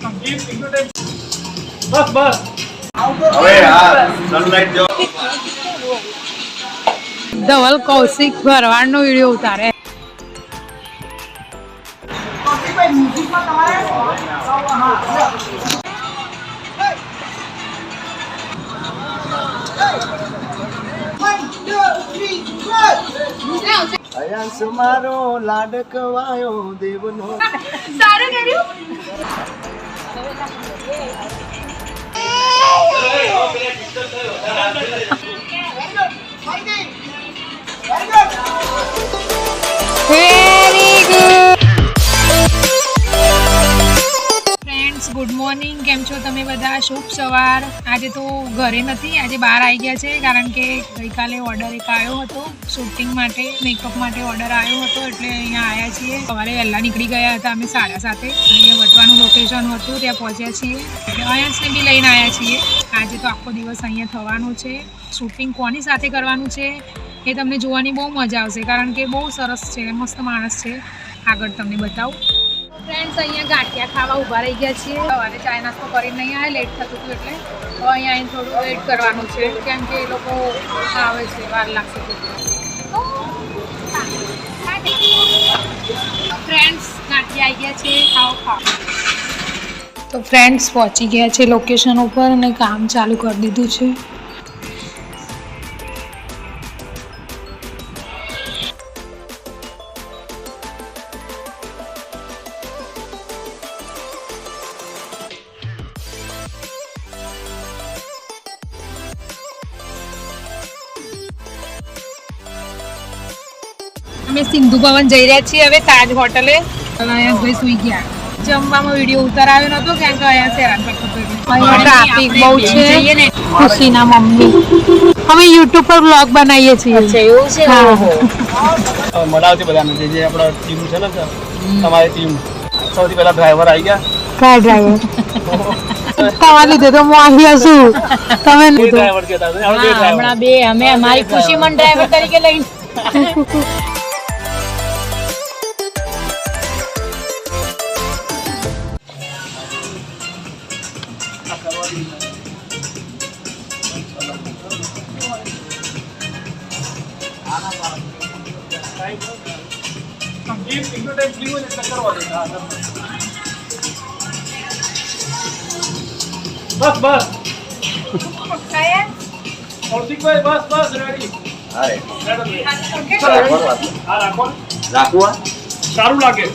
બસ બસ હવે આ સનલાઈટ જો ધવલ કૌશિક ભરવાડનો વિડીયો ઉતારે. અયાસ મારો લાડકવાયો દેવનો સારું કર્યું. Very good friends, good morning. કેમ છો તમે બધા? શુભ સવાર. આજે તો ઘરે નથી, આજે બહાર આવી ગયા છે કારણ કે ગઈકાલે ઓર્ડર એક આવ્યો હતો શૂટિંગ માટે, મેકઅપ માટે ઓર્ડર આવ્યો હતો એટલે અહીંયા આવ્યા છીએ. સવારે વહેલા નીકળી ગયા હતા અમે 7:30. અહીંયા વટવાનું લોકેશન હતું, ત્યાં પહોંચ્યા છીએ એટલે અયાંશને બી લઈને આવ્યા છીએ. આજે તો આખો દિવસ અહીંયા થવાનું છે. શૂટિંગ કોની સાથે કરવાનું છે એ તમને જોવાની બહુ મજા આવશે કારણ કે બહુ સરસ છે, મસ્ત માણસ છે. આગળ તમને બતાવું. ફ્રેન્ડ્સ, અહીંયા ગાંઠિયા ખાવા ઊભા રહી ગયા છીએ. સવારે ચાય નાસ્તો કરીને નહીં આવે, લેટ થતું હતું એટલે તો અહીંયા આવીને થોડું વેઇટ કરવાનું છે કેમ કે એ લોકો આવે છે, વાર લાગશે. ફ્રેન્ડ્સ, ગાંઠિયા આવી ગયા છે, ખાઓ ખાઓ. તો ફ્રેન્ડ્સ પહોંચી ગયા છે લોકેશન ઉપર અને કામ ચાલુ કરી દીધું છે. અમે સિંધુ ભવન જઈ રહ્યા છીએ હવે, તાજ હોટલે. અહીંયા ભાઈ સુઈ ગયા. જમવામાં વિડીયો ઉતારાયો નતો કારણ કે અહીંયા હેરાન કરતો હતો. અહીંયા ટ્રાફિક બહુ છે. ખુશીના મમ્મી અમે યુટ્યુબ પર બ્લોગ બનાવીએ છીએ. મળાવતી બધાને જે આપણા ટીમ છે ને, તમારી ટીમ સૌથી પહેલા ડ્રાઈવર આવી ગયા. કયા ડ્રાઈવર? તમારા લીધે તો હું આવ્યા છું. તમે ડ્રાઈવર કહેતા હમણાં બે અમે અમારી ખુશીમન ડ્રાઈવર તરીકે લઈને બસ બસ કૌશિકભાઈ, બસ બસ રેડી. રાખવા સારું લાગે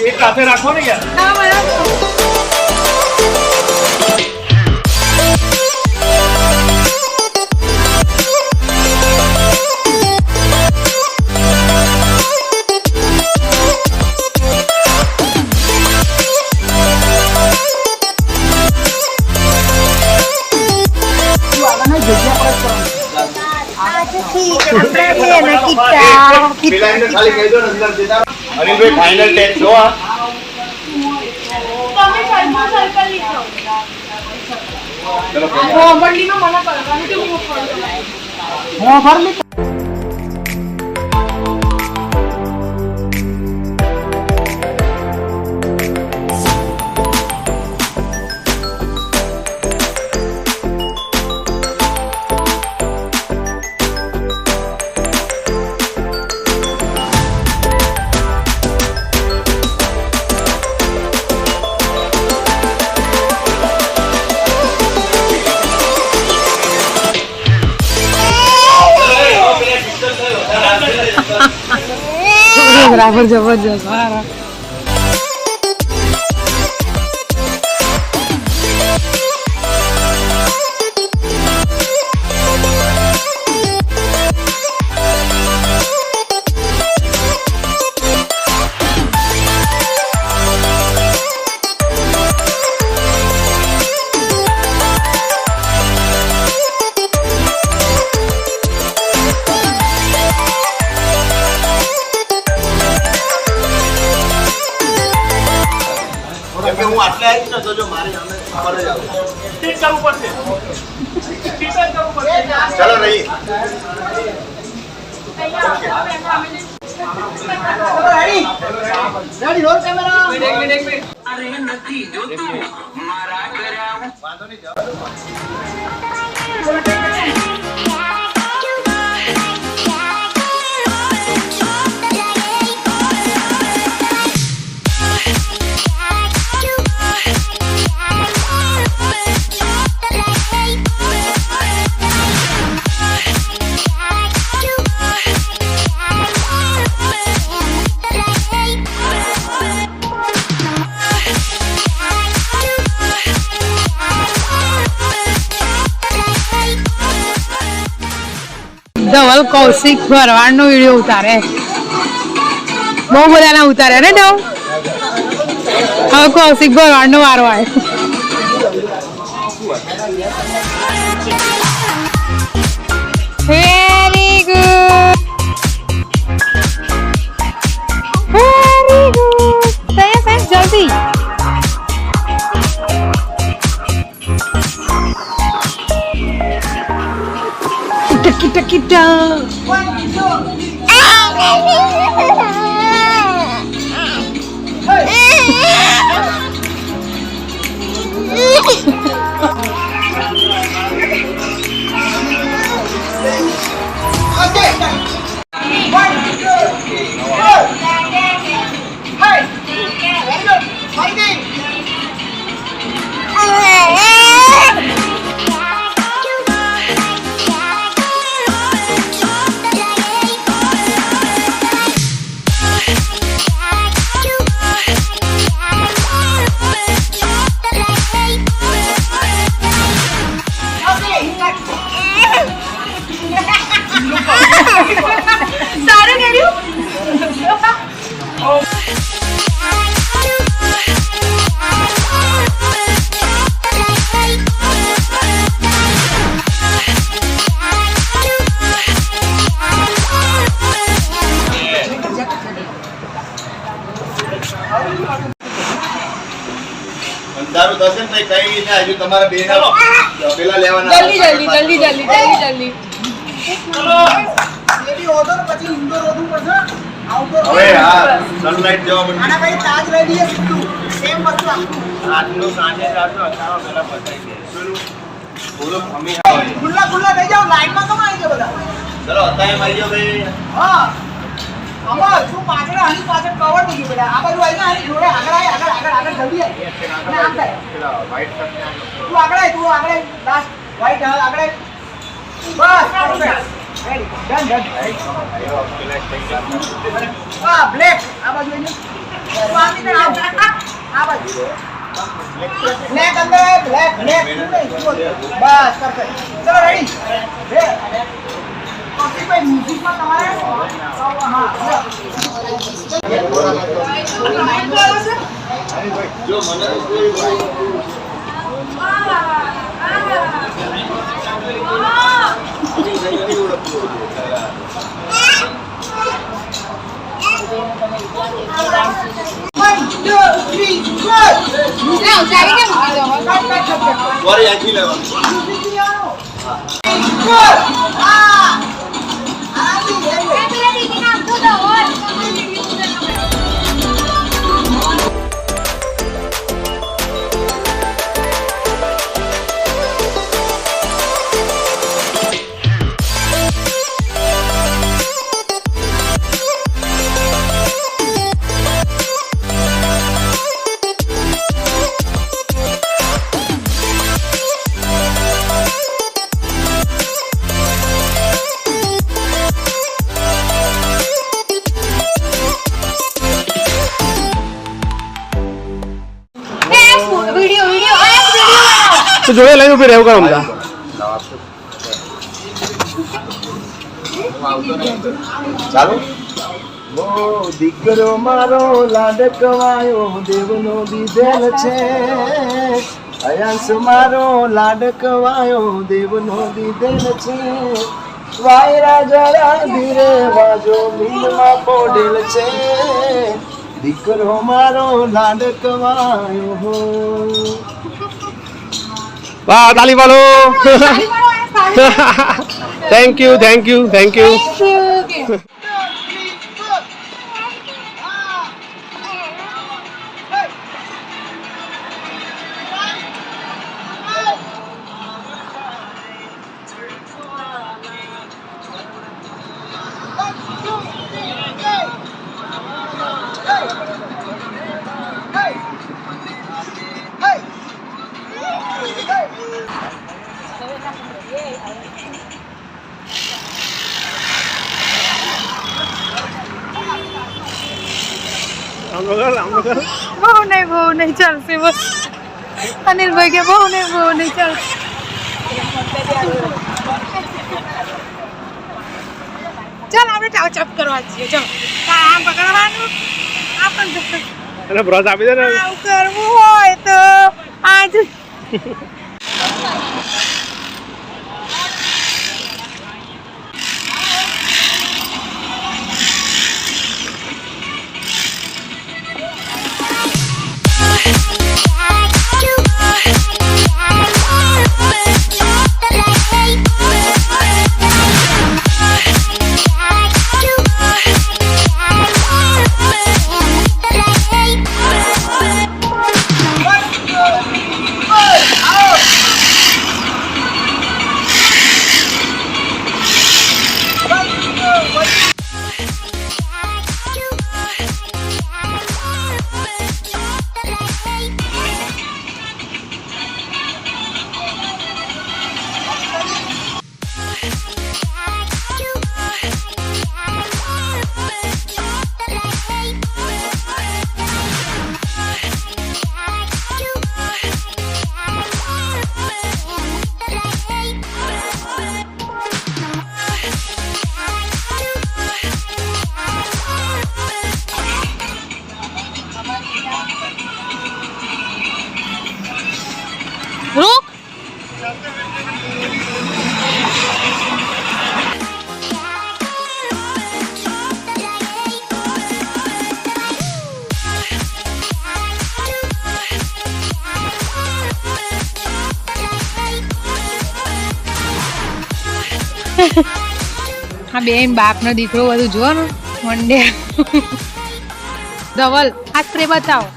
એક સાથે રાખો ને યાર. અનિલભાઈ ફાઇનલ ટેસ્ટ જો આ બરાબર, જબરજસ્ત. સારા. હું આટલે આવી ને તો જો મારે સામે ખબર જ આવે. ઠીક કરવું પડશે. ઠીક જ કરવું પડશે. ચાલો રહી. ધવલ કૌશિક ભરવાડ નો વિડીયો ઉતારે, બહુ બધાના ઉતારે ને ડવ. હવે કૌશિક ભરવાડ નો વારો આવે. Very good, very good. સાહેબ જલ્દી. Kita kita. દારૂ થશે ને કઈ ને હજુ તમારા બે ના પેલા લેવાના. જલ્દી જલ્દી જલ્દી જલ્દી જલ્દી જલ્દી. હવે હા સનલાઈટ જવા મળે. આના ભાઈ તાજ રેડી છે સીધું સેમ વસ્તુ આખું આજનું સાંજે રાતનો 18 પેલા પતાઈ દે. બોલો અમે આવે. ખુલ્લા ખુલ્લા થઈ જાવ લાઈનમાં કેમ આવી ગયા બધા. ચલો અત્યારે આવી જાઓ ભાઈ. હા આમાં શું પાછળ આની પાછળ કવર થઈ ગયું બેટા. આ બાજુ આવીને આની જોડે આગળ આવી આગળ આગળ આગળ જલ્દી આવી. અને આમ થાય પેલા વ્હાઈટ શર્ટ ને તું આગળ આવી લાસ્ટ વાઈટ આગળ આવી. બસ perfect. Ready. Done, done. હા બ્લેક આ બાજુ આવીને તું આમ નીકળ આવ. આ બાજુ બ્લેક અંદર આવ બ્લેક બ્લેક બસ perfect. ચલો રેડી બે કોફી ભાઈ મ્યુઝિકમાં તમારે હા જો મને તો કોઈ સોરી આખી લેવાનું. તો જોડે લઈને ઉભી રહેવું કરો અમદા. ચાલો. ઓ દીકરો મારો લાડકવાયો દેવનો દીધેલ છે. અયાંશ મારો લાડકવાયો દેવનો દીધેલ છે. વાયરા જરા ધીરે વાજો મિલમાં પોડેલ છે. દીકરો મારો લાડકવાયો હો. વાહ તાલી પાડો. Thank you thank you thank you. બહુ નહીં ચાલશે બસ. અનિલભાઈ કે બહુ નહીં ચાલશે. ચાલ આપણે ટાવચપ કરવા છીએ. ચાલ આમ પકડવાનું, આ પણ અને બ્રશ આપી દે ને. આવું કરવું હોય તો આજ રૂક. હા બેન બાપનો દીકરો બધું જો ને મંડે. ધવલ આ સ્પ્રે બતાવો.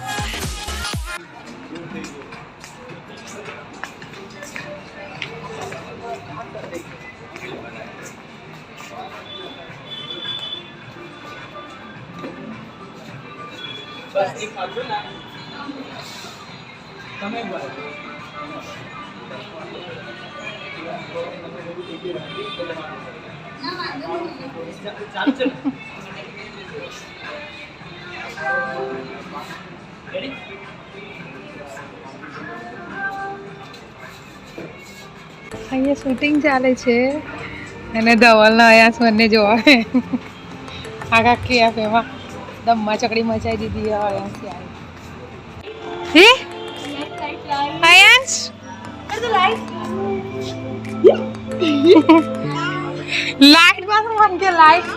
અહીંયા શૂટિંગ ચાલે છે અને ધવલના અહીંયા સ્વરને જોવા આખા કેફ એમાં દમમાં ચકડી મચાઈ દીધી. હે આયાંશ લાઈટ બાથરૂમ મન કે લાઈટ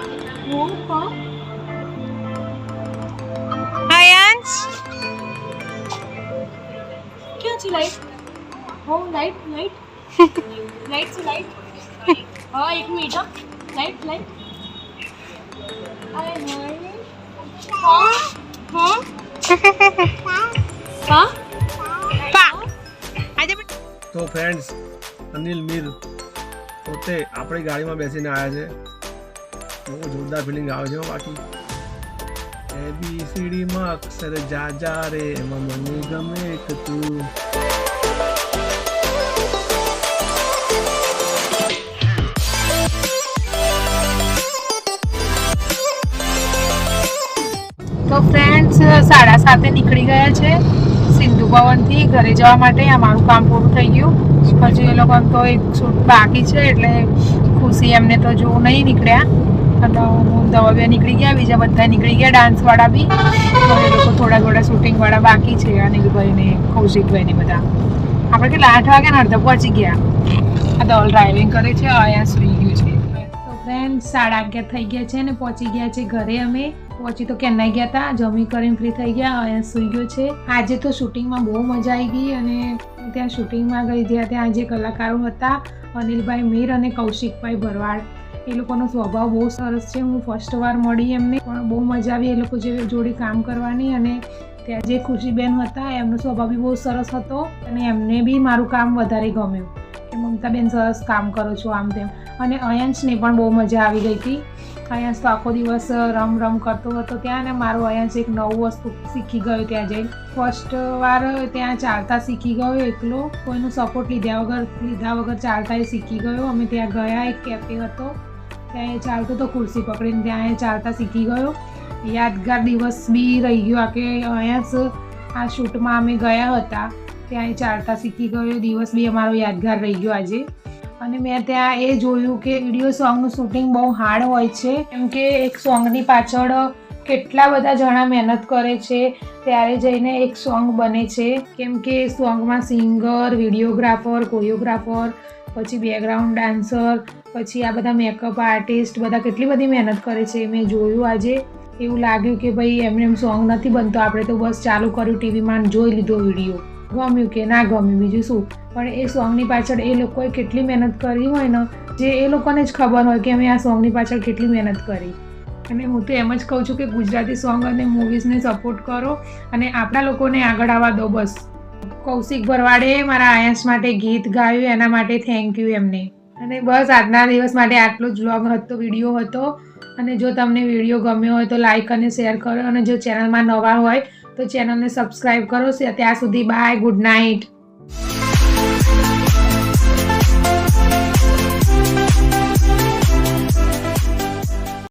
આયાંશ ક્યાં છે લાઈટ? હો લાઈટ લાઈટ લાઈટ છે લાઈટ. હા એક મિનિટ હા. લાઈટ લાઈટ અરે નહીં. હા હા હા પા આજે તો ફ્રેન્ડ્સ, અનિલ મીર પોતે આપણી ગાડીમાં બેસીને આવ્યા છે. બહુ જોરદાર ફિલિંગ આવે છે. બાકી ABCD માં અક્ષર જા જા રે એમાં મને ગમે એક તું. તો ફ્રેન્ડ્સ 7:30 નીકળી ગયા છે સિંધુ ભવનથી ઘરે જવા માટે. અમારું કામ પૂરું થઈ ગયું. હજુ એ લોકોને તો એક શૂટ બાકી છે એટલે ખુશી એમને તો જો નહીં નીકળ્યા. અને હું ધવલભાઈ નીકળી ગયા, બીજા બધા નીકળી ગયા ડાન્સવાળા બી. તો એ લોકો થોડા શૂટિંગવાળા બાકી છે. અનિલભાઈ ને કૌશિકભાઈ ને બધા. આપણે કેટલા 8 વાગ્યા ને અડધા પહોંચી ગયા. આ ધવલ ડ્રાઇવિંગ કરે છે, અહીંયા સુઈ ગયું છે. તો ફ્રેન્ડ 11:30 થઈ ગયા છે ને પહોંચી ગયા છે ઘરે. અમે પહોંચી તો ક્યાંના ગયા હતા, જમી કરીને ફ્રી થઈ ગયા, અહીંયા સુઈ ગયો છે. આજે તો શૂટિંગમાં બહુ મજા આવી ગઈ. અને ત્યાં શૂટિંગમાં ગઈ ત્યાં જે કલાકારો હતા અનિલભાઈ મીર અને કૌશિકભાઈ ભરવાડ, એ લોકોનો સ્વભાવ બહુ સરસ છે. હું ફર્સ્ટ વાર મળી એમને, પણ બહુ મજા આવી એ લોકો જોડે કામ કરવાની. અને ત્યાં જે ખુશીબેન હતા એમનો સ્વભાવ બી બહુ સરસ હતો. અને એમને બી મારું કામ વધારે ગમ્યું કે મમતાબેન સરસ કામ કરો છો આમ તેમ. અને અયંશને પણ બહુ મજા આવી ગઈ હતી. અયંશ તો આખો દિવસ રમ કરતો હતો ત્યાં. અને મારો અયંશ એક નવું વસ્તુ શીખી ગયો ત્યાં જઈને. ફર્સ્ટ વાર ત્યાં ચાલતા શીખી ગયો એકલો, કોઈનો સપોર્ટ લીધા વગર ચાલતા એ શીખી ગયો. અમે ત્યાં ગયા, એક કેફે હતો ત્યાં એ ચાલતો તો ખુરશી પકડીને ત્યાં એ ચાલતા શીખી ગયો. યાદગાર દિવસ બી રહી ગયો કે અહીંયા આ શૂટમાં અમે ગયા હતા ત્યાં એ ચાલતા શીખી ગયો દિવસ બી અમારો યાદગાર રહી ગયો આજે. અને મેં ત્યાં એ જોયું કે વિડીયો સોંગનું શૂટિંગ બહુ હાર્ડ હોય છે, કેમ કે એક સોંગની પાછળ કેટલા બધા જણા મહેનત કરે છે ત્યારે જઈને એક સોંગ બને છે. કેમ કે સોંગમાં સિંગર, વિડીયોગ્રાફર, કોરિયોગ્રાફર, પછી બેકગ્રાઉન્ડ ડાન્સર, પછી આ બધા મેકઅપ આર્ટિસ્ટ બધા કેટલી બધી મહેનત કરે છે. મેં જોયું આજે, એવું લાગ્યું કે ભાઈ એમને એમ સોંગ નથી બનતો, આપણે તો બસ ચાલુ કર્યું ટીવીમાં જોઈ લીધો વિડીયો, ગમ્યું કે ના ગમ્યું બીજું શું, પણ એ સોંગની પાછળ એ લોકોએ કેટલી મહેનત કરી હોય ને જે એ લોકોને જ ખબર હોય કે અમે આ સોંગની પાછળ કેટલી મહેનત કરી. અને હું તો એમ જ કહું છું કે ગુજરાતી સોંગ અને મૂવીઝને સપોર્ટ કરો અને આપણા લોકોને આગળ આવવા દો બસ. કૌશિક ભરવાડે મારા આયન્સ માટે ગીત ગાયું, એના માટે થેન્ક યુ એમને. અને બસ આજના દિવસ માટે આટલો જ વ્લોગ હતો, વિડીયો હતો. અને જો તમને વિડીયો ગમ્યો હોય તો લાઈક અને શેર કરો, અને જો ચેનલમાં નવા હોય તો ચેનલને સબસ્ક્રાઈબ કરો. ત્યાં સુધી બાય, ગુડ નાઇટ.